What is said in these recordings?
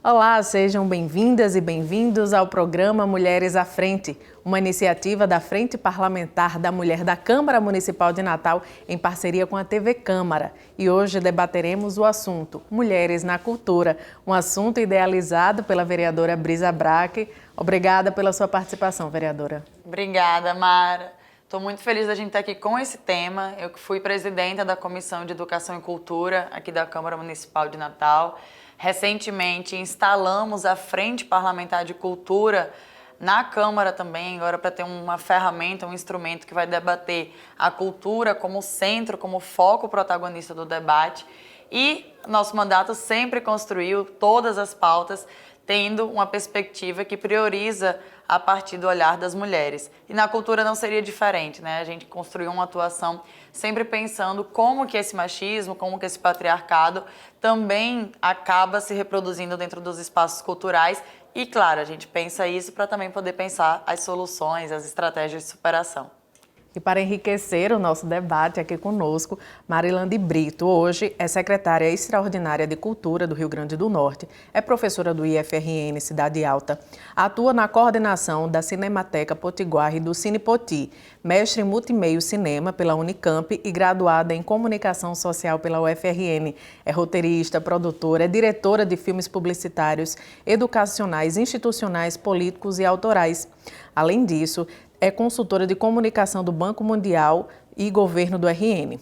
Olá, sejam bem-vindas e bem-vindos ao programa Mulheres à Frente, uma iniciativa da Frente Parlamentar da Mulher da Câmara Municipal de Natal em parceria com a TV Câmara. E hoje debateremos o assunto Mulheres na Cultura, um assunto idealizado pela vereadora Brisa Braque. Obrigada pela sua participação, vereadora. Obrigada, Mara. Estou muito feliz da gente estar aqui com esse tema. Eu que fui presidenta da Comissão de Educação e Cultura aqui da Câmara Municipal de Natal. Recentemente instalamos a Frente Parlamentar de Cultura na Câmara também, agora para ter uma ferramenta, um instrumento que vai debater a cultura como centro, como foco protagonista do debate. E nosso mandato sempre construiu todas as pautas tendo uma perspectiva que prioriza a partir do olhar das mulheres. E na cultura não seria diferente, né? A gente construiu uma atuação sempre pensando como que esse machismo, como que esse patriarcado também acaba se reproduzindo dentro dos espaços culturais. E, claro, a gente pensa isso para também poder pensar as soluções, as estratégias de superação. E para enriquecer o nosso debate aqui conosco, Marilande Brito, hoje é secretária extraordinária de Cultura do Rio Grande do Norte, é professora do IFRN Cidade Alta, atua na coordenação da Cinemateca Potiguar e do Cine Poti, mestre em multimeio cinema pela Unicamp e graduada em comunicação social pela UFRN. É roteirista, produtora, é diretora de filmes publicitários, educacionais, institucionais, políticos e autorais. Além disso, é consultora de comunicação do Banco Mundial e governo do RN.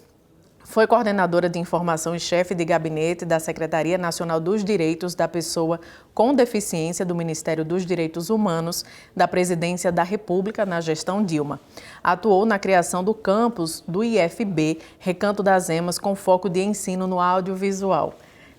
Foi coordenadora de informação e chefe de gabinete da Secretaria Nacional dos Direitos da Pessoa com Deficiência do Ministério dos Direitos Humanos da Presidência da República na gestão Dilma. Atuou na criação do campus do IFB, Recanto das Emas, com foco de ensino no audiovisual.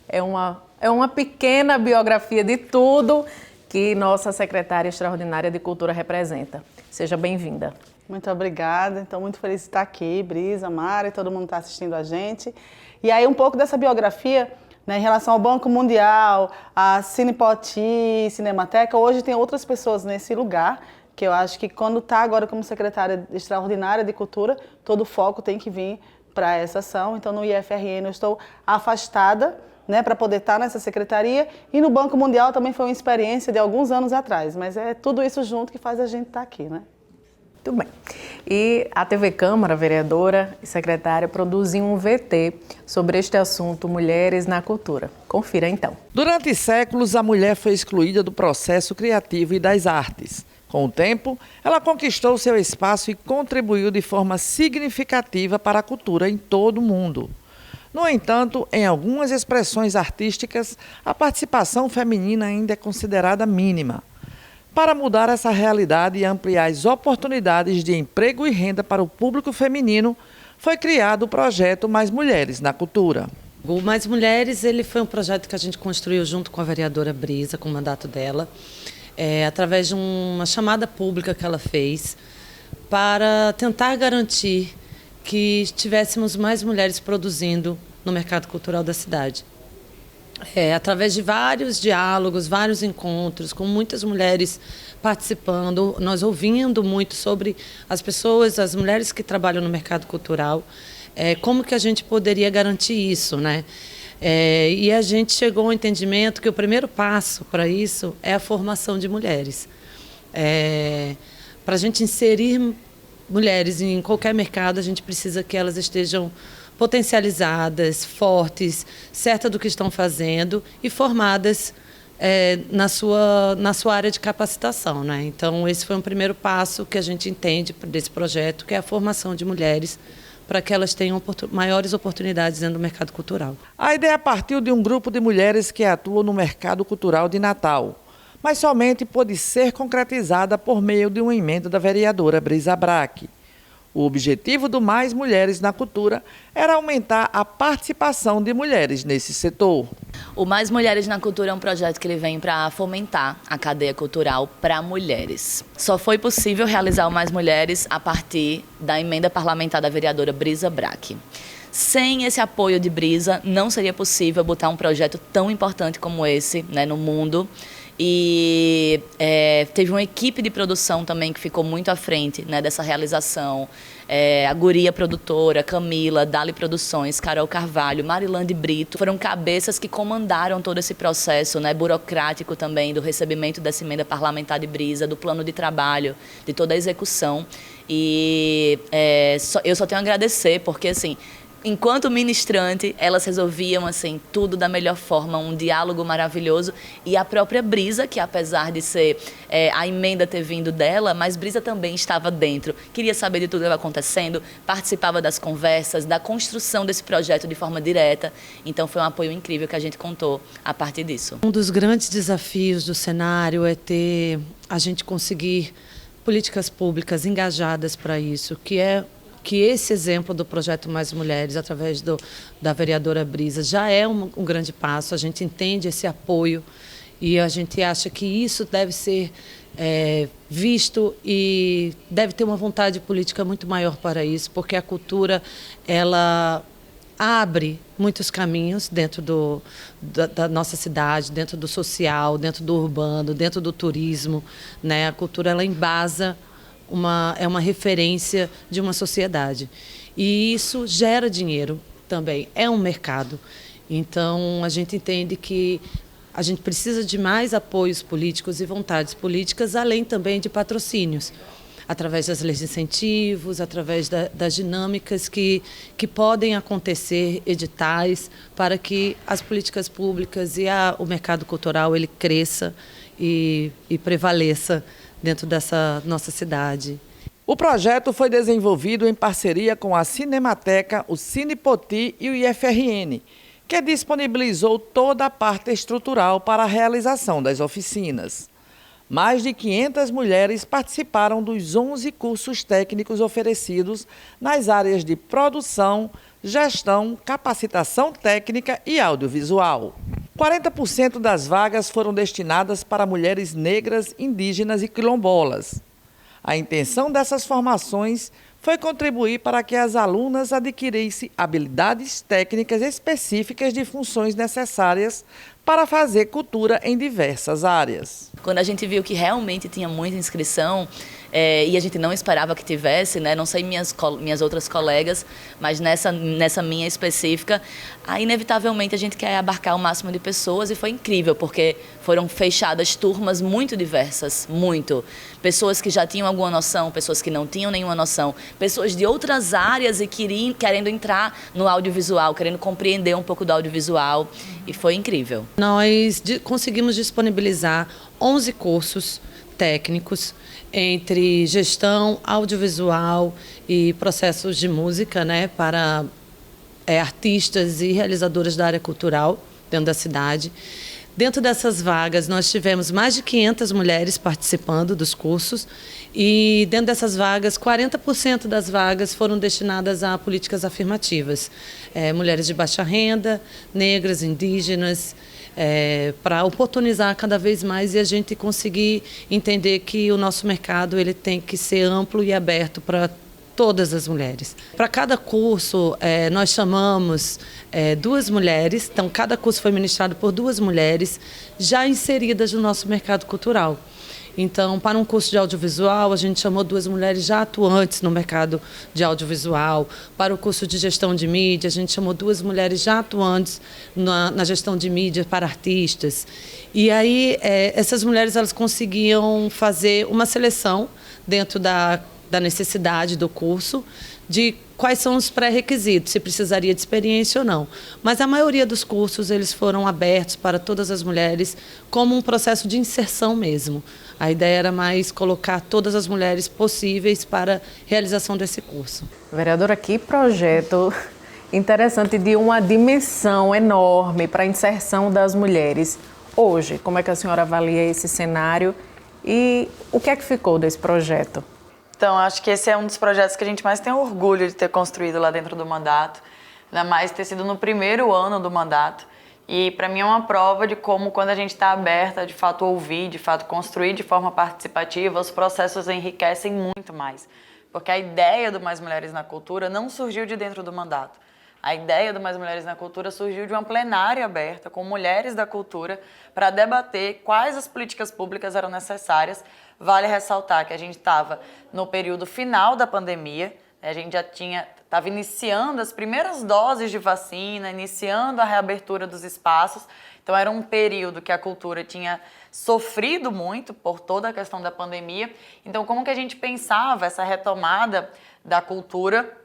É uma pequena biografia de tudo que nossa secretária extraordinária de Cultura representa. Seja bem-vinda. Muito obrigada. Então, muito feliz de estar aqui, Brisa, Mara e todo mundo está assistindo a gente. E aí, um pouco dessa biografia, né, em relação ao Banco Mundial, a Cine Poti, Cinemateca. Hoje tem outras pessoas nesse lugar, que eu acho que quando está agora como secretária extraordinária de Cultura, todo o foco tem que vir para essa ação. Então, no IFRN eu estou afastada, né, para poder estar nessa secretaria, e no Banco Mundial também foi uma experiência de alguns anos atrás, mas é tudo isso junto que faz a gente estar aqui, né? Muito bem. E a TV Câmara, vereadora e secretária, produziu um VT sobre este assunto, Mulheres na Cultura. Confira então. Durante séculos, a mulher foi excluída do processo criativo e das artes. Com o tempo, ela conquistou seu espaço e contribuiu de forma significativa para a cultura em todo o mundo. No entanto, em algumas expressões artísticas, a participação feminina ainda é considerada mínima. Para mudar essa realidade e ampliar as oportunidades de emprego e renda para o público feminino, foi criado o projeto Mais Mulheres na Cultura. O Mais Mulheres ele foi um projeto que a gente construiu junto com a vereadora Brisa, com o mandato dela, através de uma chamada pública que ela fez para tentar garantir que tivéssemos mais mulheres produzindo no mercado cultural da cidade. Através de vários diálogos, vários encontros, com muitas mulheres participando, nós ouvindo muito sobre as pessoas, as mulheres que trabalham no mercado cultural, como que a gente poderia garantir isso, né? E a gente chegou ao entendimento que o primeiro passo para isso é a formação de mulheres. Para a gente inserir mulheres em qualquer mercado, a gente precisa que elas estejam potencializadas, fortes, certas do que estão fazendo e formadas na sua área de capacitação, né? Então, esse foi um primeiro passo que a gente entende desse projeto, que é a formação de mulheres para que elas tenham maiores oportunidades dentro do mercado cultural. A ideia partiu de um grupo de mulheres que atuam no mercado cultural de Natal, mas somente pôde ser concretizada por meio de uma emenda da vereadora Brisa Braque. O objetivo do Mais Mulheres na Cultura era aumentar a participação de mulheres nesse setor. O Mais Mulheres na Cultura é um projeto que ele vem para fomentar a cadeia cultural para mulheres. Só foi possível realizar o Mais Mulheres a partir da emenda parlamentar da vereadora Brisa Braque. Sem esse apoio de Brisa, não seria possível botar um projeto tão importante como esse, né, no mundo E teve uma equipe de produção também que ficou muito à frente, né, dessa realização. A Guria Produtora, Camila, Dali Produções, Carol Carvalho, Marilande Brito, foram cabeças que comandaram todo esse processo, né, burocrático também, do recebimento dessa emenda parlamentar de Brisa, do plano de trabalho, de toda a execução. E eu só tenho a agradecer, porque assim, enquanto ministrante, elas resolviam assim tudo da melhor forma, um diálogo maravilhoso. E a própria Brisa, que apesar de ser a emenda ter vindo dela, mas Brisa também estava dentro, queria saber de tudo que estava acontecendo, participava das conversas, da construção desse projeto de forma direta. Então foi um apoio incrível que a gente contou a partir disso. Um dos grandes desafios do cenário é a gente conseguir políticas públicas engajadas para isso, que esse exemplo do projeto Mais Mulheres, através da vereadora Brisa, já é um grande passo. A gente entende esse apoio e a gente acha que isso deve ser visto e deve ter uma vontade política muito maior para isso, porque a cultura, ela abre muitos caminhos dentro da nossa cidade, dentro do social, dentro do urbano, dentro do turismo, né? A cultura, ela embasa é uma referência de uma sociedade. E isso gera dinheiro também, é um mercado. Então, a gente entende que a gente precisa de mais apoios políticos e vontades políticas, além também de patrocínios, através das leis de incentivos, através das dinâmicas que podem acontecer, editais, para que as políticas públicas e o mercado cultural ele cresça e prevaleça dentro dessa nossa cidade. O projeto foi desenvolvido em parceria com a Cinemateca, o Cine Poti e o IFRN, que disponibilizou toda a parte estrutural para a realização das oficinas. Mais de 500 mulheres participaram dos 11 cursos técnicos oferecidos nas áreas de produção, gestão, capacitação técnica e audiovisual. 40% das vagas foram destinadas para mulheres negras, indígenas e quilombolas. A intenção dessas formações foi contribuir para que as alunas adquirissem habilidades técnicas específicas de funções necessárias para fazer cultura em diversas áreas. Quando a gente viu que realmente tinha muita inscrição, e a gente não esperava que tivesse, né? Não sei minhas outras colegas, mas nessa minha específica, inevitavelmente a gente quer abarcar o máximo de pessoas e foi incrível, porque foram fechadas turmas muito diversas, muito. Pessoas que já tinham alguma noção, pessoas que não tinham nenhuma noção, pessoas de outras áreas e querendo entrar no audiovisual, querendo compreender um pouco do audiovisual, e foi incrível. Nós conseguimos disponibilizar 11 cursos técnicos entre gestão, audiovisual e processos de música, né, para artistas e realizadoras da área cultural dentro da cidade. Dentro dessas vagas, nós tivemos mais de 500 mulheres participando dos cursos e dentro dessas vagas, 40% das vagas foram destinadas a políticas afirmativas. Mulheres de baixa renda, negras, indígenas, para oportunizar cada vez mais e a gente conseguir entender que o nosso mercado ele tem que ser amplo e aberto para todas as mulheres. Para cada curso, nós chamamos 2 mulheres, então cada curso foi ministrado por 2 mulheres já inseridas no nosso mercado cultural. Então, para um curso de audiovisual, a gente chamou 2 mulheres já atuantes no mercado de audiovisual. Para o curso de gestão de mídia, a gente chamou 2 mulheres já atuantes na gestão de mídia para artistas. E aí, essas mulheres elas conseguiam fazer uma seleção dentro da necessidade do curso, de quais são os pré-requisitos, se precisaria de experiência ou não. Mas a maioria dos cursos eles foram abertos para todas as mulheres como um processo de inserção mesmo. A ideia era mais colocar todas as mulheres possíveis para a realização desse curso. Vereadora, que projeto interessante de uma dimensão enorme para a inserção das mulheres. Hoje, como é que a senhora avalia esse cenário e o que é que ficou desse projeto? Então, acho que esse é um dos projetos que a gente mais tem orgulho de ter construído lá dentro do mandato, ainda mais ter sido no primeiro ano do mandato. E, para mim, é uma prova de como, quando a gente está aberta, de fato, ouvir, de fato, construir de forma participativa, os processos enriquecem muito mais. Porque a ideia do Mais Mulheres na Cultura não surgiu de dentro do mandato. A ideia do Mais Mulheres na Cultura surgiu de uma plenária aberta com mulheres da cultura para debater quais as políticas públicas eram necessárias. Vale ressaltar que a gente estava no período final da pandemia, a gente já estava iniciando as primeiras doses de vacina, iniciando a reabertura dos espaços. Então era um período que a cultura tinha sofrido muito por toda a questão da pandemia. Então como que a gente pensava essa retomada da cultura,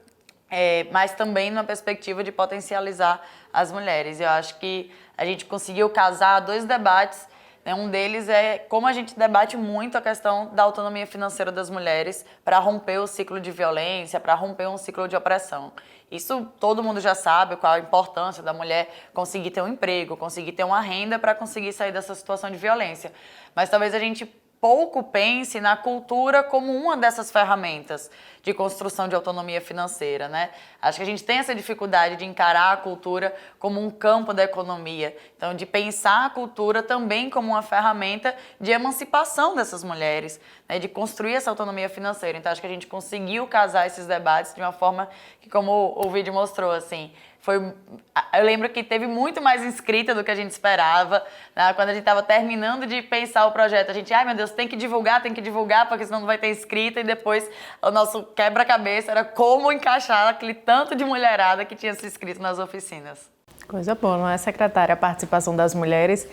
mas também numa perspectiva de potencializar as mulheres? Eu acho que a gente conseguiu casar dois debates. Um deles é como a gente debate muito a questão da autonomia financeira das mulheres para romper o ciclo de violência, para romper um ciclo de opressão. Isso todo mundo já sabe, qual a importância da mulher conseguir ter um emprego, conseguir ter uma renda para conseguir sair dessa situação de violência. Mas talvez a gente pouco pense na cultura como uma dessas ferramentas de construção de autonomia financeira, né? Acho que a gente tem essa dificuldade de encarar a cultura como um campo da economia. Então, de pensar a cultura também como uma ferramenta de emancipação dessas mulheres, né? De construir essa autonomia financeira. Então, acho que a gente conseguiu casar esses debates de uma forma que, como o vídeo mostrou, assim, eu lembro que teve muito mais inscrita do que a gente esperava, né? Quando a gente estava terminando de pensar o projeto, a gente, ai meu Deus, tem que divulgar, porque senão não vai ter inscrita. E depois o nosso quebra-cabeça era como encaixar aquele tanto de mulherada que tinha se inscrito nas oficinas. Coisa boa, não é, secretária? A participação das mulheres,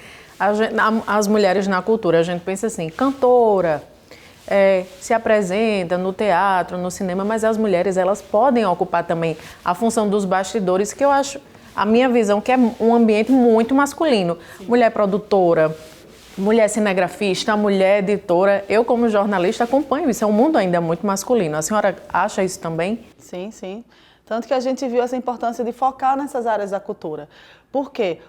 as mulheres na cultura. A gente pensa assim, cantora, se apresenta no teatro, no cinema, mas as mulheres, elas podem ocupar também a função dos bastidores, que eu acho, a minha visão, que é um ambiente muito masculino. Sim. Mulher produtora, mulher cinegrafista, mulher editora. Eu, como jornalista, acompanho isso. É um mundo ainda muito masculino. A senhora acha isso também? Sim, sim. Tanto que a gente viu essa importância de focar nessas áreas da cultura. Por quê?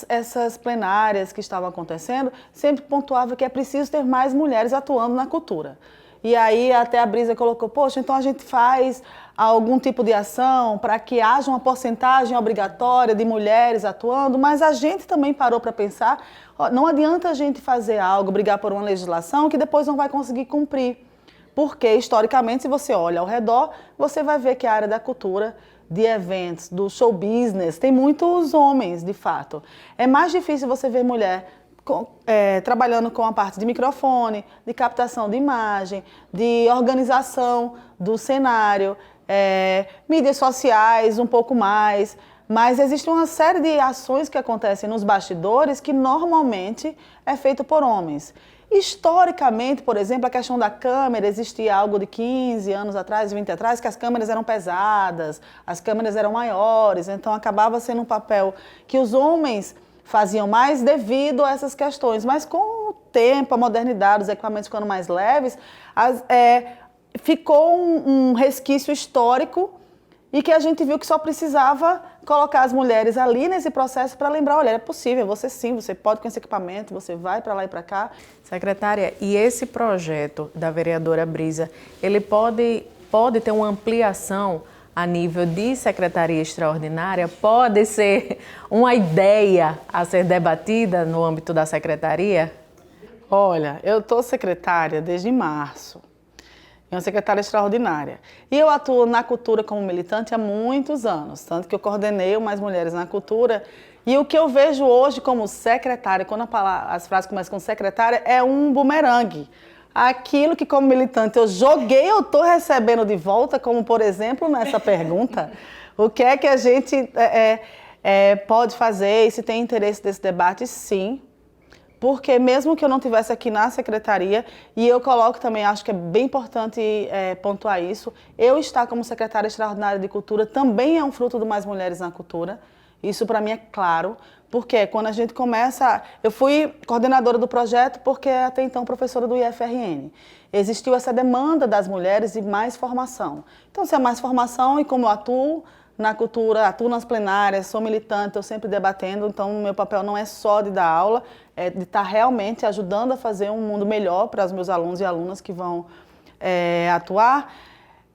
Essas plenárias que estavam acontecendo sempre pontuavam que é preciso ter mais mulheres atuando na cultura. E aí até a Brisa colocou, poxa, então a gente faz algum tipo de ação para que haja uma porcentagem obrigatória de mulheres atuando, mas a gente também parou para pensar, não adianta a gente fazer algo, brigar por uma legislação que depois não vai conseguir cumprir. Porque, historicamente, se você olha ao redor, você vai ver que a área da cultura, de eventos, do show business, tem muitos homens, de fato. É mais difícil você ver mulher trabalhando com a parte de microfone, de captação de imagem, de organização do cenário, mídias sociais um pouco mais. Mas existe uma série de ações que acontecem nos bastidores que normalmente é feito por homens. Historicamente, por exemplo, a questão da câmera, existia algo de 15 anos atrás, 20 atrás, que as câmeras eram pesadas, as câmeras eram maiores, então acabava sendo um papel que os homens faziam mais devido a essas questões. Mas com o tempo, a modernidade, os equipamentos ficando mais leves, ficou um resquício histórico e que a gente viu que só precisava colocar as mulheres ali nesse processo para lembrar, olha, é possível, você sim, você pode com esse equipamento, você vai para lá e para cá. Secretária, e esse projeto da vereadora Brisa, ele pode ter uma ampliação a nível de secretaria extraordinária? Pode ser uma ideia a ser debatida no âmbito da secretaria? Olha, eu estou secretária desde março. É uma secretária extraordinária. E eu atuo na cultura como militante há muitos anos, tanto que eu coordenei o Mais Mulheres na Cultura. E o que eu vejo hoje como secretária, quando as frases começam com secretária, é um bumerangue. Aquilo que como militante eu joguei, eu estou recebendo de volta, como por exemplo nessa pergunta, o que é que a gente pode fazer e se tem interesse desse debate, sim. Porque mesmo que eu não estivesse aqui na secretaria, e eu coloco também, acho que é bem importante pontuar isso, eu estar como secretária extraordinária de cultura também é um fruto do Mais Mulheres na Cultura. Isso para mim é claro, porque quando a gente começa... Eu fui coordenadora do projeto porque até então professora do IFRN. Existiu essa demanda das mulheres de mais formação. Então, se é mais formação e como eu atuo na cultura, atuo nas plenárias, sou militante, estou sempre debatendo, então o meu papel não é só de dar aula, é de estar realmente ajudando a fazer um mundo melhor para os meus alunos e alunas que vão atuar.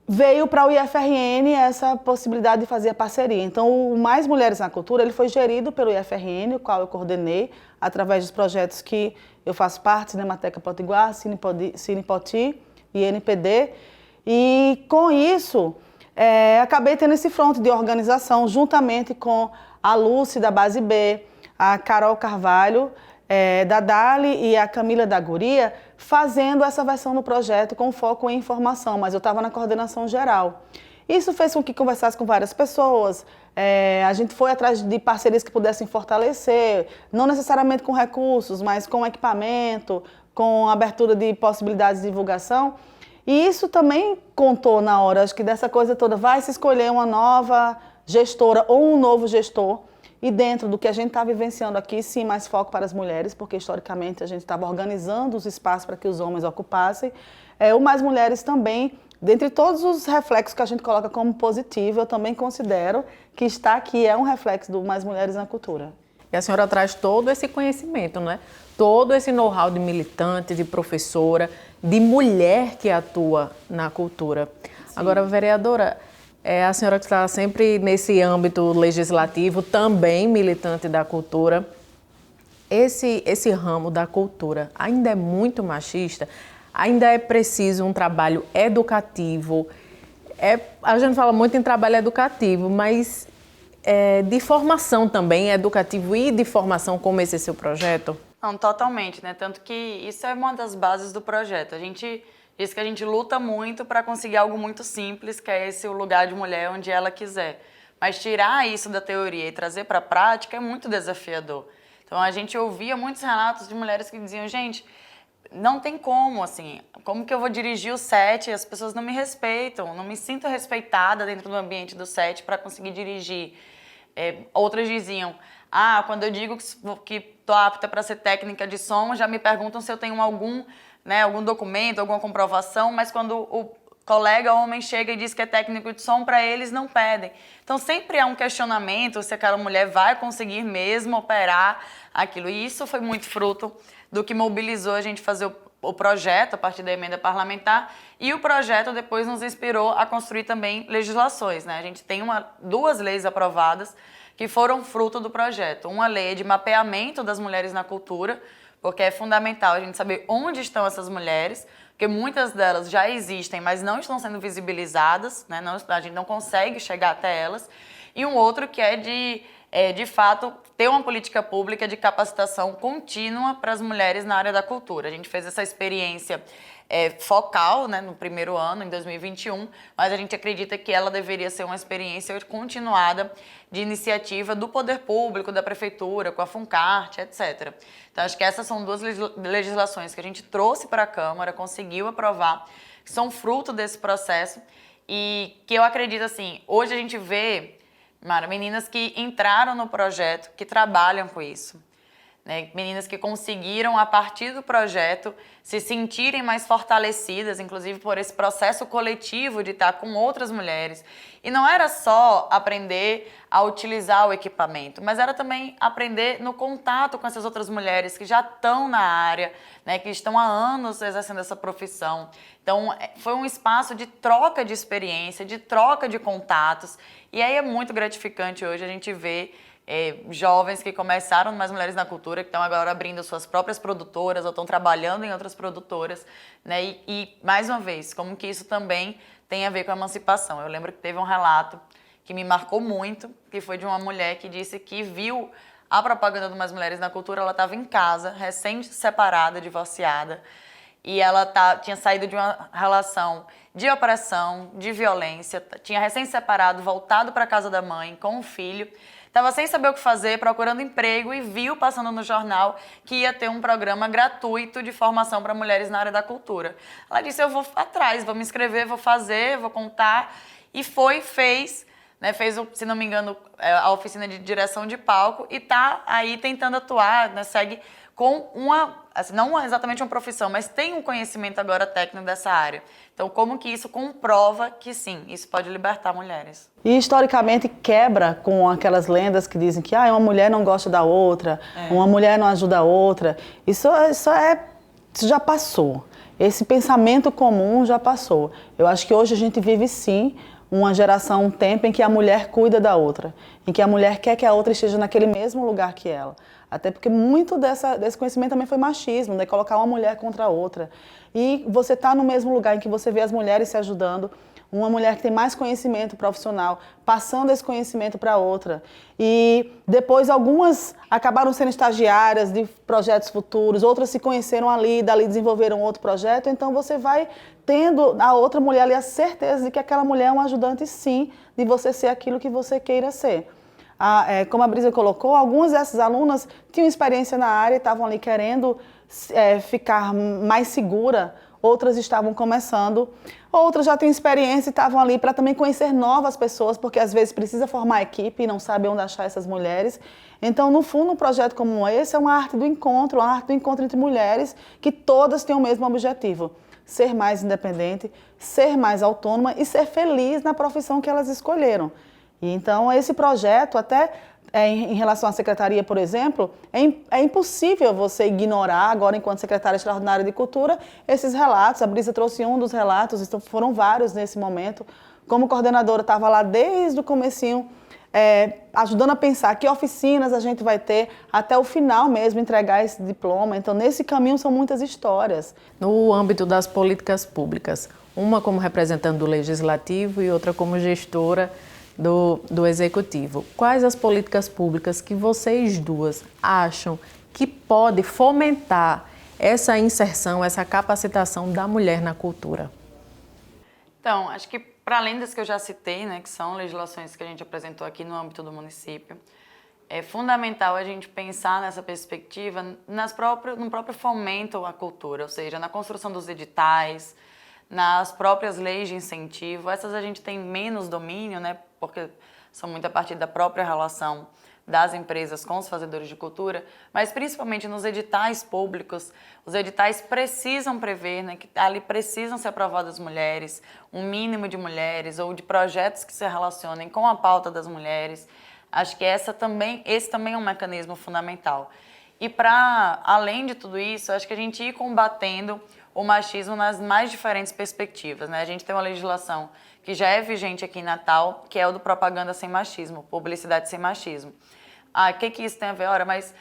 Veio para o IFRN essa possibilidade de fazer a parceria. Então, o Mais Mulheres na Cultura ele foi gerido pelo IFRN, o qual eu coordenei, através dos projetos que eu faço parte, Cinemateca Potiguar, Cine Poti e NPD. E com isso, acabei tendo esse fronte de organização, juntamente com a Lúcia, da Base B, a Carol Carvalho, da Dali e a Camila da Guria, fazendo essa versão do projeto com foco em informação, mas eu estava na coordenação geral. Isso fez com que conversasse com várias pessoas, a gente foi atrás de parcerias que pudessem fortalecer, não necessariamente com recursos, mas com equipamento, com abertura de possibilidades de divulgação. E isso também contou na hora, acho que dessa coisa toda, vai se escolher uma nova gestora ou um novo gestor, e dentro do que a gente está vivenciando aqui, sim, mais foco para as mulheres, porque historicamente a gente estava organizando os espaços para que os homens ocupassem. O Mais Mulheres também, dentre todos os reflexos que a gente coloca como positivo, eu também considero que está aqui é um reflexo do Mais Mulheres na Cultura. E a senhora traz todo esse conhecimento, né? Todo esse know-how de militante, de professora, de mulher que atua na cultura. Sim. Agora, vereadora, a senhora que está sempre nesse âmbito legislativo, também militante da cultura, esse ramo da cultura ainda é muito machista, ainda é preciso um trabalho educativo. A gente fala muito em trabalho educativo, mas de formação também, educativo e de formação, como esse é seu projeto? Não, totalmente, né? Tanto que isso é uma das bases do projeto. A gente diz que a gente luta muito para conseguir algo muito simples, que é esse o lugar de mulher onde ela quiser. Mas tirar isso da teoria e trazer para a prática é muito desafiador. Então a gente ouvia muitos relatos de mulheres que diziam, gente, não tem como, assim, como que eu vou dirigir o set? As pessoas não me respeitam, não me sinto respeitada dentro do ambiente do set para conseguir dirigir. Outras diziam, quando eu digo que estou apta para ser técnica de som, já me perguntam se eu tenho algum documento, alguma comprovação, mas quando o colega homem chega e diz que é técnico de som, para eles não pedem. Então sempre há um questionamento se aquela mulher vai conseguir mesmo operar aquilo. E isso foi muito fruto do que mobilizou a gente fazer o projeto a partir da emenda parlamentar, e o projeto depois nos inspirou a construir também legislações, né? A gente tem duas leis aprovadas que foram fruto do projeto. Uma lei de mapeamento das mulheres na cultura, porque é fundamental a gente saber onde estão essas mulheres, porque muitas delas já existem, mas não estão sendo visibilizadas, né? A gente não consegue chegar até elas. E um outro que é de fato, ter uma política pública de capacitação contínua para as mulheres na área da cultura. A gente fez essa experiência focal, né, no primeiro ano, em 2021, mas a gente acredita que ela deveria ser uma experiência continuada de iniciativa do poder público, da prefeitura, com a Funcart, etc. Então, acho que essas são duas legislações que a gente trouxe para a Câmara, conseguiu aprovar, que são fruto desse processo e que eu acredito, assim, hoje a gente vê, Mara, meninas que entraram no projeto, que trabalham com isso. Né? Meninas que conseguiram, a partir do projeto, se sentirem mais fortalecidas, inclusive por esse processo coletivo de estar com outras mulheres. E não era só aprender a utilizar o equipamento, mas era também aprender no contato com essas outras mulheres que já estão na área, né? Que estão há anos exercendo essa profissão. Então, foi um espaço de troca de experiência, de troca de contatos. E aí é muito gratificante hoje a gente ver jovens que começaram no Mais Mulheres na Cultura, que estão agora abrindo suas próprias produtoras ou estão trabalhando em outras produtoras, né? E, mais uma vez, como que isso também tem a ver com a emancipação. Eu lembro que teve um relato que me marcou muito, que foi de uma mulher que disse que viu a propaganda do Mais Mulheres na Cultura, ela estava em casa, recém-separada, divorciada, e ela tinha saído de uma relação de opressão, de violência, tinha recém-separado, voltado para a casa da mãe com um filho, estava sem saber o que fazer, procurando emprego e viu passando no jornal que ia ter um programa gratuito de formação para mulheres na área da cultura. Ela disse, eu vou atrás, vou me inscrever, vou fazer, vou contar. E fez, né, fez, se não me engano, a oficina de direção de palco e está aí tentando atuar, né, segue com assim, não exatamente uma profissão, mas tem um conhecimento agora técnico dessa área. Então, como que isso comprova que sim, isso pode libertar mulheres? E historicamente quebra com aquelas lendas que dizem que uma mulher não gosta da outra, uma mulher não ajuda a outra. Isso já passou. Esse pensamento comum já passou. Eu acho que hoje a gente vive sim uma geração, um tempo em que a mulher cuida da outra, em que a mulher quer que a outra esteja naquele mesmo lugar que ela. Até porque muito desse conhecimento também foi machismo, né? Colocar uma mulher contra a outra. E você está no mesmo lugar em que você vê as mulheres se ajudando, uma mulher que tem mais conhecimento profissional, passando esse conhecimento para outra. E depois algumas acabaram sendo estagiárias de projetos futuros, outras se conheceram ali, dali desenvolveram outro projeto, então você vai tendo a outra mulher ali a certeza de que aquela mulher é um ajudante, sim, de você ser aquilo que você queira ser. Como a Brisa colocou, algumas dessas alunas tinham experiência na área e estavam ali querendo ficar mais segura, outras estavam começando, outras já têm experiência e estavam ali para também conhecer novas pessoas, porque às vezes precisa formar equipe e não sabe onde achar essas mulheres. Então, no fundo, um projeto como esse é uma arte do encontro, entre mulheres que todas têm o mesmo objetivo: ser mais independente, ser mais autônoma e ser feliz na profissão que elas escolheram. E então, esse projeto, até em relação à secretaria, por exemplo, é impossível você ignorar, agora, enquanto secretária extraordinária de Cultura, esses relatos. A Brisa trouxe um dos relatos, então foram vários nesse momento. Como coordenadora, estava lá desde o comecinho, ajudando a pensar que oficinas a gente vai ter até o final mesmo, entregar esse diploma. Então, nesse caminho, são muitas histórias. No âmbito das políticas públicas, uma como representante do Legislativo e outra como gestora do Executivo. Quais as políticas públicas que vocês duas acham que pode fomentar essa inserção, essa capacitação da mulher na cultura? Então, acho que para além das que eu já citei, né, que são legislações que a gente apresentou aqui no âmbito do município, é fundamental a gente pensar nessa perspectiva no próprio fomento à cultura, ou seja, na construção dos editais, nas próprias leis de incentivo. Essas a gente tem menos domínio, né, porque são muito a partir da própria relação das empresas com os fazedores de cultura, mas principalmente nos editais públicos. Os editais precisam prever, né, que ali precisam ser aprovadas mulheres, um mínimo de mulheres ou de projetos que se relacionem com a pauta das mulheres. Acho que esse também é um mecanismo fundamental. E para além de tudo isso, acho que a gente ir combatendo o machismo nas mais diferentes perspectivas, né? A gente tem uma legislação que já é vigente aqui em Natal, que é o do propaganda sem machismo, publicidade sem machismo. O que isso tem a ver? Ora, mas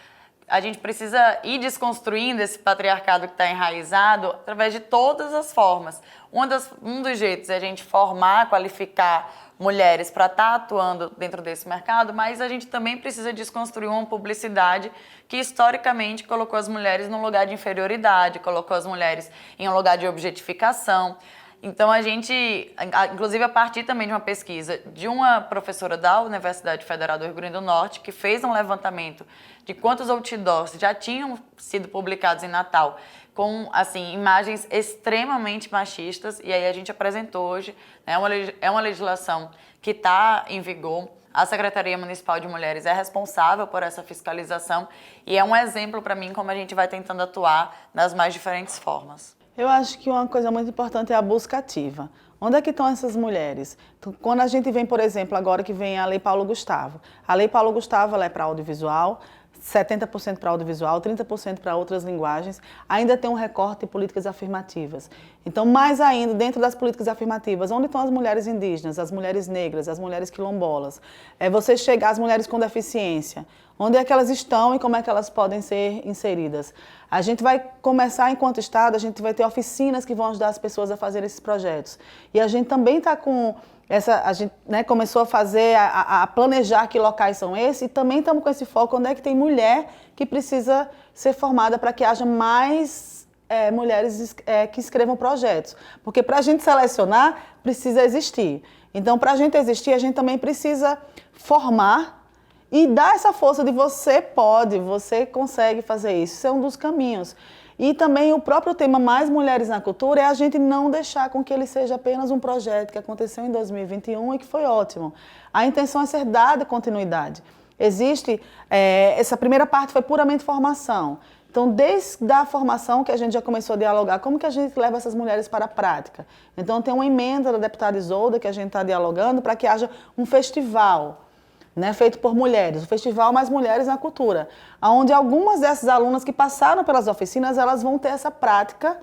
a gente precisa ir desconstruindo esse patriarcado que está enraizado através de todas as formas. Um dos jeitos é a gente formar, qualificar mulheres para estar atuando dentro desse mercado, mas a gente também precisa desconstruir uma publicidade que historicamente colocou as mulheres num lugar de inferioridade, colocou as mulheres em um lugar de objetificação. Então, a gente, inclusive a partir também de uma pesquisa de uma professora da Universidade Federal do Rio Grande do Norte, que fez um levantamento de quantos outdoors já tinham sido publicados em Natal, com assim, imagens extremamente machistas, e aí a gente apresentou hoje, né, é uma legislação que está em vigor. A Secretaria Municipal de Mulheres é responsável por essa fiscalização e é um exemplo para mim como a gente vai tentando atuar nas mais diferentes formas. Eu acho que uma coisa muito importante é a busca ativa. Onde é que estão essas mulheres? Então, quando a gente vem, por exemplo, agora que vem a Lei Paulo Gustavo. A Lei Paulo Gustavo ela é para audiovisual, 70% para audiovisual, 30% para outras linguagens. Ainda tem um recorte de políticas afirmativas. Então, mais ainda, dentro das políticas afirmativas, onde estão as mulheres indígenas, as mulheres negras, as mulheres quilombolas? É você chegar às mulheres com deficiência. Onde é que elas estão e como é que elas podem ser inseridas? A gente vai começar, enquanto Estado, a gente vai ter oficinas que vão ajudar as pessoas a fazer esses projetos. E a gente também está com a gente, né, começou a fazer, a planejar que locais são esses, e também estamos com esse foco onde é que tem mulher que precisa ser formada para que haja mais mulheres que escrevam projetos. Porque para a gente selecionar, precisa existir. Então, para a gente existir, a gente também precisa formar e dar essa força de você pode, você consegue fazer isso. Isso é um dos caminhos. E também o próprio tema Mais Mulheres na Cultura é a gente não deixar com que ele seja apenas um projeto que aconteceu em 2021 e que foi ótimo. A intenção é ser dada continuidade. Essa primeira parte foi puramente formação. Então, desde a formação que a gente já começou a dialogar, como que a gente leva essas mulheres para a prática? Então, tem uma emenda da deputada Isolda que a gente está dialogando para que haja um festival, né, feito por mulheres, o Festival Mais Mulheres na Cultura, onde algumas dessas alunas que passaram pelas oficinas, elas vão ter essa prática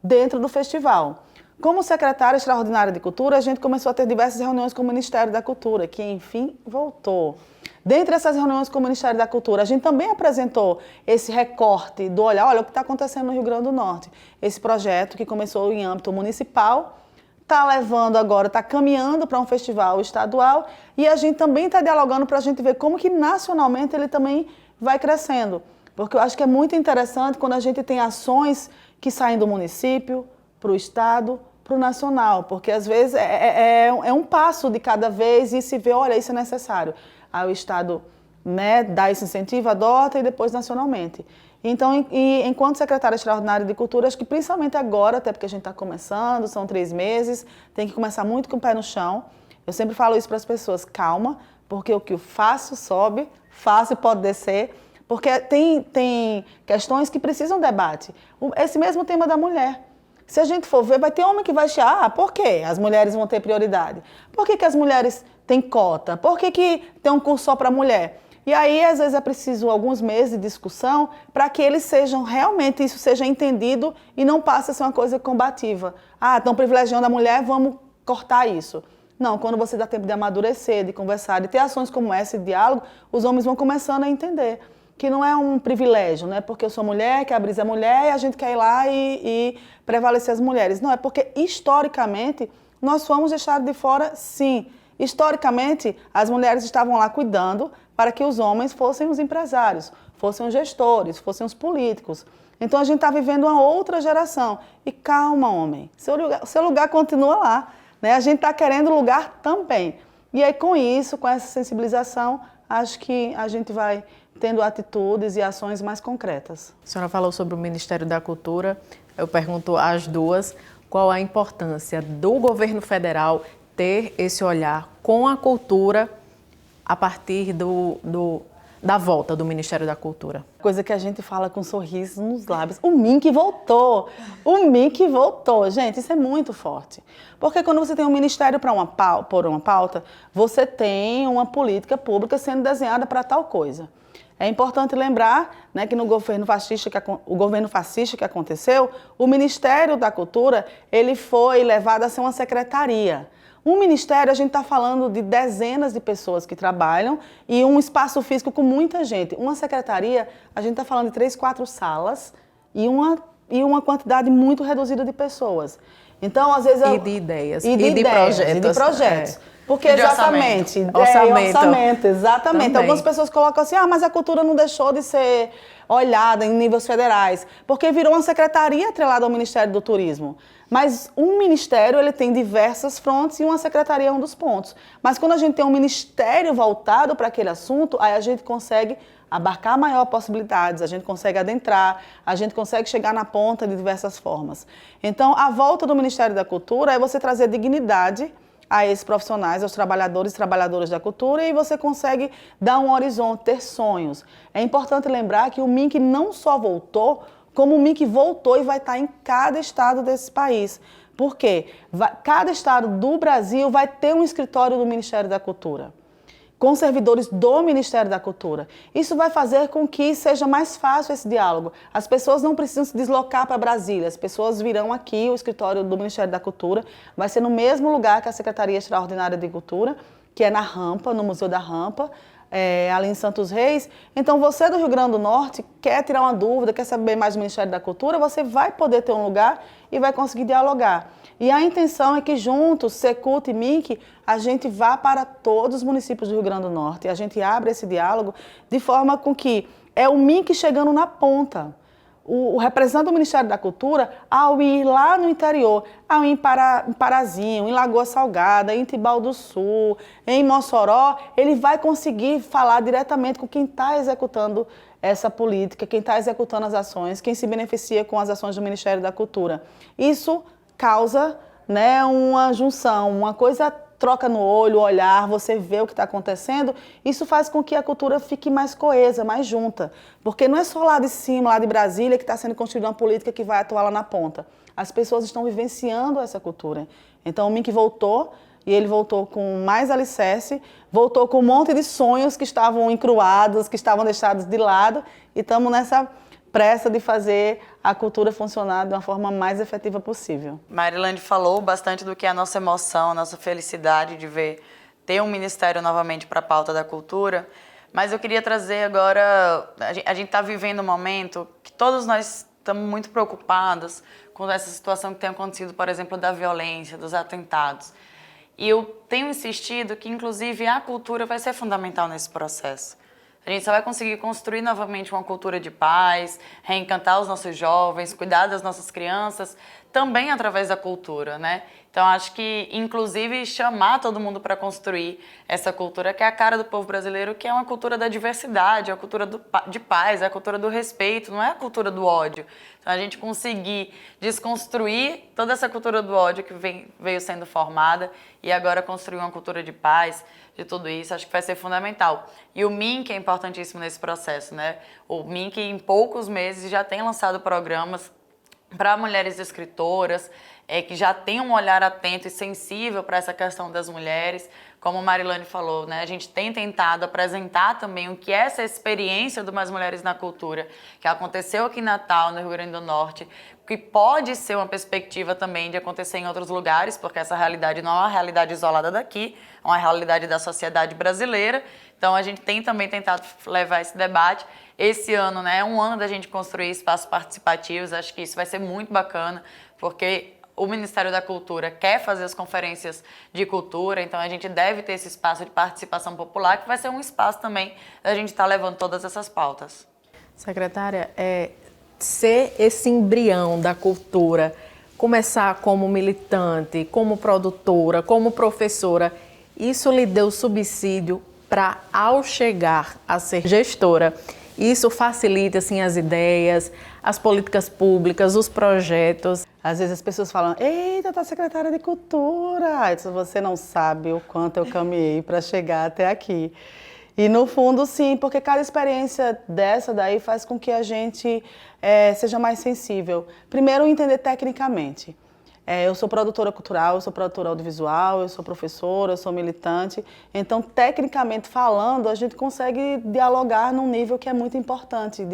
dentro do festival. Como secretária extraordinária de Cultura, a gente começou a ter diversas reuniões com o Ministério da Cultura, que enfim voltou. Dentre essas reuniões com o Ministério da Cultura, a gente também apresentou esse recorte do olhar, olha o que está acontecendo no Rio Grande do Norte. Esse projeto que começou em âmbito municipal, está levando agora, está caminhando para um festival estadual e a gente também está dialogando para a gente ver como que nacionalmente ele também vai crescendo. Porque eu acho que é muito interessante quando a gente tem ações que saem do município para o estado, para o nacional, porque às vezes é um passo de cada vez e se vê, olha, isso é necessário. Aí o estado, né, dá esse incentivo, adota e depois nacionalmente. Então, enquanto secretária extraordinária de Cultura, acho que principalmente agora, até porque a gente está começando, são 3 meses, tem que começar muito com o pé no chão. Eu sempre falo isso para as pessoas, calma, porque o que o fácil sobe, fácil pode descer, porque tem questões que precisam de debate. Esse mesmo tema da mulher. Se a gente for ver, vai ter homem que vai achar, por quê? As mulheres vão ter prioridade. Por que as mulheres têm cota? Por que tem um curso só para mulher? E aí, às vezes, é preciso alguns meses de discussão para que eles sejam, realmente, isso seja entendido e não passe a ser uma coisa combativa. Ah, estão privilegiando a mulher, vamos cortar isso. Não, quando você dá tempo de amadurecer, de conversar, de ter ações como essa, de diálogo, os homens vão começando a entender que não é um privilégio, não é porque eu sou mulher, que a Brisa é mulher e a gente quer ir lá e prevalecer as mulheres. Não, é porque, historicamente, nós fomos deixados de fora, sim. Historicamente, as mulheres estavam lá cuidando para que os homens fossem os empresários, fossem os gestores, fossem os políticos. Então, a gente está vivendo uma outra geração. E calma, homem, seu lugar continua lá, né? A gente está querendo lugar também. E aí, com isso, com essa sensibilização, acho que a gente vai tendo atitudes e ações mais concretas. A senhora falou sobre o Ministério da Cultura. Eu pergunto às duas qual a importância do governo federal ter esse olhar com a cultura a partir da volta do Ministério da Cultura. Coisa que a gente fala com um sorriso nos lábios. O MINC voltou! O MINC voltou! Gente, isso é muito forte. Porque quando você tem um ministério por uma pauta, você tem uma política pública sendo desenhada para tal coisa. É importante lembrar, né, que no governo fascista que aconteceu, o Ministério da Cultura ele foi levado a ser uma secretaria. Um ministério, a gente está falando de dezenas de pessoas que trabalham e um espaço físico com muita gente. Uma secretaria, a gente está falando de 3, 4 salas e uma quantidade muito reduzida de pessoas. Então, às vezes... E de ideias. E de projetos. E de projetos. Porque e de exatamente. Orçamento, exatamente. Também. Algumas pessoas colocam assim, mas a cultura não deixou de ser olhada em níveis federais, porque virou uma secretaria atrelada ao Ministério do Turismo. Mas um ministério, ele tem diversas frontes e uma secretaria é um dos pontos. Mas quando a gente tem um ministério voltado para aquele assunto, aí a gente consegue abarcar maior possibilidades, a gente consegue adentrar, a gente consegue chegar na ponta de diversas formas. Então, a volta do Ministério da Cultura é você trazer dignidade a esses profissionais, aos trabalhadores e trabalhadoras da cultura, e você consegue dar um horizonte, ter sonhos. É importante lembrar que o MINC não só voltou, como o MINC voltou e vai estar em cada estado desse país. Por quê? Cada estado do Brasil vai ter um escritório do Ministério da Cultura, com servidores do Ministério da Cultura. Isso vai fazer com que seja mais fácil esse diálogo. As pessoas não precisam se deslocar para Brasília, as pessoas virão aqui, o escritório do Ministério da Cultura vai ser no mesmo lugar que a Secretaria Extraordinária de Cultura, que é na Rampa, no Museu da Rampa, ali em Santos Reis. Então, você do Rio Grande do Norte quer tirar uma dúvida, quer saber mais do Ministério da Cultura, você vai poder ter um lugar e vai conseguir dialogar. E a intenção é que juntos, Secult e MINC, a gente vá para todos os municípios do Rio Grande do Norte e a gente abre esse diálogo de forma com que é o MINC chegando na ponta. O representante do Ministério da Cultura, ao ir lá no interior, ao ir em Parazinho, em Lagoa Salgada, em Tibau do Sul, em Mossoró, ele vai conseguir falar diretamente com quem está executando essa política, quem está executando as ações, quem se beneficia com as ações do Ministério da Cultura. Isso causa, né, uma junção, uma coisa troca no olho, olhar, você vê o que está acontecendo, isso faz com que a cultura fique mais coesa, mais junta. Porque não é só lá de cima, lá de Brasília, que está sendo construída uma política que vai atuar lá na ponta. As pessoas estão vivenciando essa cultura. Então o MINC voltou, e ele voltou com mais alicerce, voltou com um monte de sonhos que estavam encruados, que estavam deixados de lado, e estamos nessa pressa de fazer a cultura funcionar de uma forma mais efetiva possível. Marilande falou bastante do que é a nossa emoção, a nossa felicidade de ver ter um ministério novamente para a pauta da cultura, mas eu queria trazer agora, a gente está vivendo um momento que todos nós estamos muito preocupadas com essa situação que tem acontecido, por exemplo, da violência, dos atentados. E eu tenho insistido que, inclusive, a cultura vai ser fundamental nesse processo. A gente só vai conseguir construir novamente uma cultura de paz, reencantar os nossos jovens, cuidar das nossas crianças, também através da cultura, né? Então, acho que, inclusive, chamar todo mundo para construir essa cultura que é a cara do povo brasileiro, que é uma cultura da diversidade, a cultura de paz, a cultura do respeito, não é a cultura do ódio. Então, a gente conseguir desconstruir toda essa cultura do ódio que veio sendo formada e agora construir uma cultura de paz, de tudo isso, acho que vai ser fundamental. E o MINC é importantíssimo nesse processo, né? O MINC, em poucos meses, já tem lançado programas para mulheres escritoras, que já tem um olhar atento e sensível para essa questão das mulheres. Como a Marilane falou, né, a gente tem tentado apresentar também o que é essa experiência do Mais Mulheres na Cultura, que aconteceu aqui em Natal, no Rio Grande do Norte, que pode ser uma perspectiva também de acontecer em outros lugares, porque essa realidade não é uma realidade isolada daqui, é uma realidade da sociedade brasileira. Então, a gente tem também tentado levar esse debate. Esse ano, né, é um ano da gente construir espaços participativos, acho que isso vai ser muito bacana, porque o Ministério da Cultura quer fazer as conferências de cultura, então a gente deve ter esse espaço de participação popular, que vai ser um espaço também da gente estar levando todas essas pautas. Secretária, ser esse embrião da cultura, começar como militante, como produtora, como professora, isso lhe deu subsídio para, ao chegar a ser gestora, isso facilita assim, as ideias, as políticas públicas, os projetos. Às vezes as pessoas falam, eita, tá secretária de Cultura. Eu disse, você não sabe o quanto eu caminhei para chegar até aqui. E no fundo, sim, porque cada experiência dessa daí faz com que a gente seja mais sensível. Primeiro, entender tecnicamente. Eu sou produtora cultural, eu sou produtora audiovisual, eu sou professora, eu sou militante. Então, tecnicamente falando, a gente consegue dialogar num nível que é muito importante.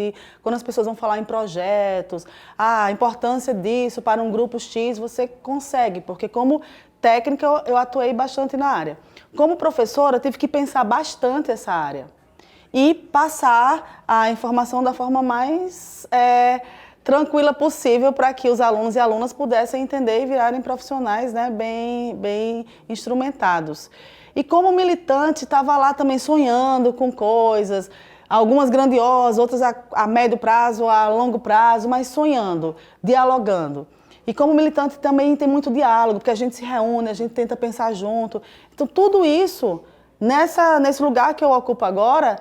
Quando as pessoas vão falar em projetos, a importância disso para um grupo X, você consegue, porque como técnica eu atuei bastante na área. Como professora, eu tive que pensar bastante essa área e passar a informação da forma mais tranquila possível para que os alunos e alunas pudessem entender e virarem profissionais, né, bem instrumentados. E como militante, estava lá também sonhando com coisas, algumas grandiosas, outras a médio prazo, a longo prazo, mas sonhando, dialogando. E como militante também tem muito diálogo, porque a gente se reúne, a gente tenta pensar junto. Então, tudo isso, nesse lugar que eu ocupo agora,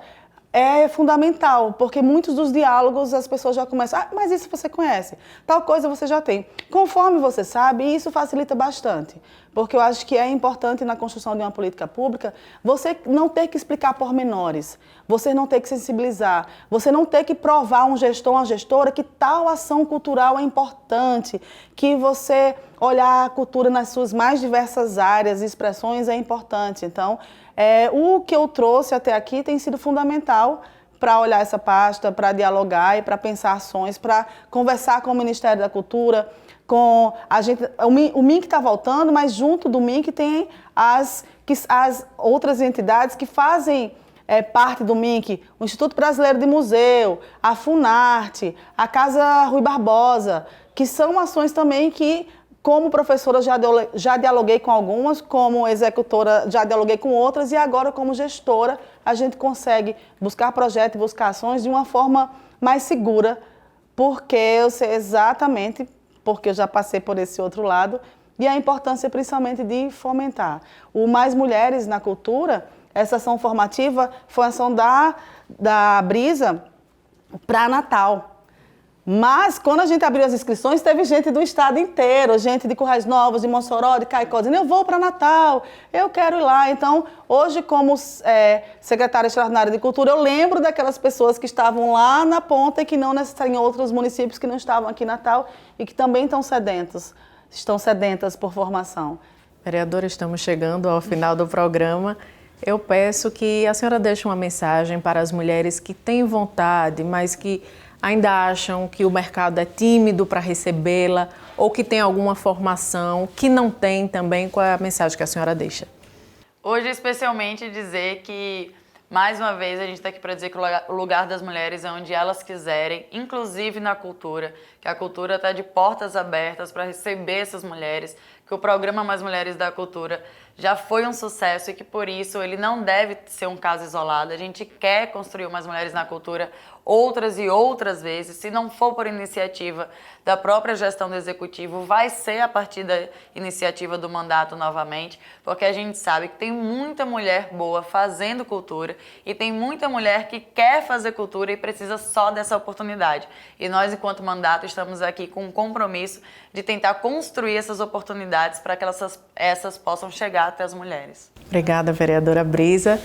é fundamental, porque muitos dos diálogos as pessoas já começam, mas isso você conhece, tal coisa você já tem. Conforme você sabe, isso facilita bastante, porque eu acho que é importante na construção de uma política pública você não ter que explicar pormenores, você não ter que sensibilizar, você não ter que provar a um gestor, uma gestora que tal ação cultural é importante, que você olhar a cultura nas suas mais diversas áreas e expressões é importante. Então, o que eu trouxe até aqui tem sido fundamental para olhar essa pasta, para dialogar e para pensar ações, para conversar com o Ministério da Cultura, com a gente. O MINC está voltando, mas junto do MINC tem as outras entidades que fazem parte do MINC, o Instituto Brasileiro de Museu, a Funarte, a Casa Rui Barbosa, que são ações também que, como professora, já dialoguei com algumas, como executora, já dialoguei com outras, e agora, como gestora, a gente consegue buscar projetos e buscar ações de uma forma mais segura, porque eu sei exatamente, porque eu já passei por esse outro lado, e a importância principalmente de fomentar. O Mais Mulheres na Cultura, essa ação formativa foi a ação da Brisa para Natal. Mas, quando a gente abriu as inscrições, teve gente do estado inteiro, gente de Currais Novos, de Mossoró, de Caicó, dizendo, eu vou para Natal, eu quero ir lá. Então, hoje, como secretária extraordinária de Cultura, eu lembro daquelas pessoas que estavam lá na ponta e que não necessariamente em outros municípios que não estavam aqui em Natal e que também estão sedentas por formação. Vereadora, estamos chegando ao final do programa. Eu peço que a senhora deixe uma mensagem para as mulheres que têm vontade, mas que ainda acham que o mercado é tímido para recebê-la ou que tem alguma formação que não tem também. Qual é a mensagem que a senhora deixa? Hoje, especialmente, dizer que Mais uma vez, a gente está aqui para dizer que o lugar das mulheres é onde elas quiserem, inclusive na cultura, que a cultura está de portas abertas para receber essas mulheres, que o programa Mais Mulheres da Cultura já foi um sucesso e que, por isso, ele não deve ser um caso isolado. A gente quer construir Mais Mulheres na Cultura outras e outras vezes. Se não for por iniciativa da própria gestão do Executivo, vai ser a partir da iniciativa do mandato novamente, porque a gente sabe que tem muita mulher boa fazendo cultura e tem muita mulher que quer fazer cultura e precisa só dessa oportunidade. E nós, enquanto mandato, estamos aqui com um compromisso de tentar construir essas oportunidades para que essas possam chegar até as mulheres. Obrigada, vereadora Brisa.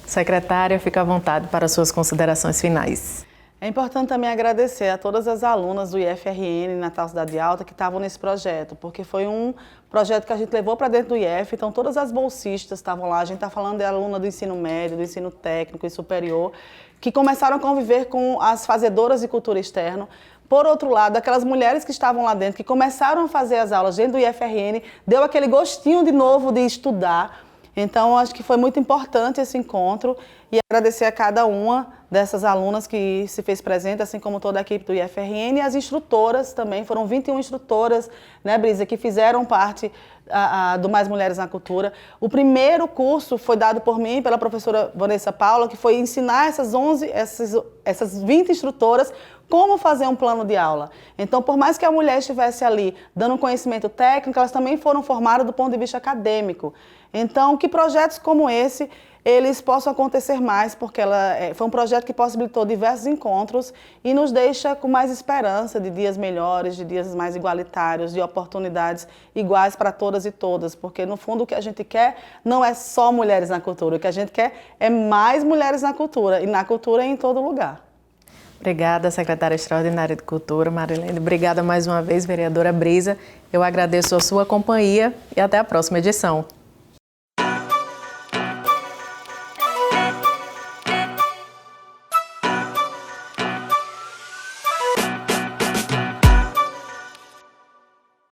Secretária, fica à vontade para suas considerações finais. É importante também agradecer a todas as alunas do IFRN Natal Cidade Alta que estavam nesse projeto, porque foi um projeto que a gente levou para dentro do IF, então todas as bolsistas estavam lá, a gente está falando de aluna do ensino médio, do ensino técnico e superior, que começaram a conviver com as fazedoras de cultura externo. Por outro lado, aquelas mulheres que estavam lá dentro, que começaram a fazer as aulas dentro do IFRN, deu aquele gostinho de novo de estudar. Então, acho que foi muito importante esse encontro e agradecer a cada uma dessas alunas que se fez presente, assim como toda a equipe do IFRN e as instrutoras também. Foram 21 instrutoras, né, Brisa, que fizeram parte do Mais Mulheres na Cultura. O primeiro curso foi dado por mim e pela professora Vanessa Paula, que foi ensinar essas 20 instrutoras como fazer um plano de aula. Então, por mais que a mulher estivesse ali dando conhecimento técnico, elas também foram formadas do ponto de vista acadêmico. Então, que projetos como esse, eles possam acontecer mais, porque foi um projeto que possibilitou diversos encontros e nos deixa com mais esperança de dias melhores, de dias mais igualitários, de oportunidades iguais para todas e todas, porque no fundo o que a gente quer não é só mulheres na cultura, o que a gente quer é mais mulheres na cultura, e na cultura em todo lugar. Obrigada, secretária extraordinária de Cultura, Marilene. Obrigada mais uma vez, vereadora Brisa. Eu agradeço a sua companhia e até a próxima edição.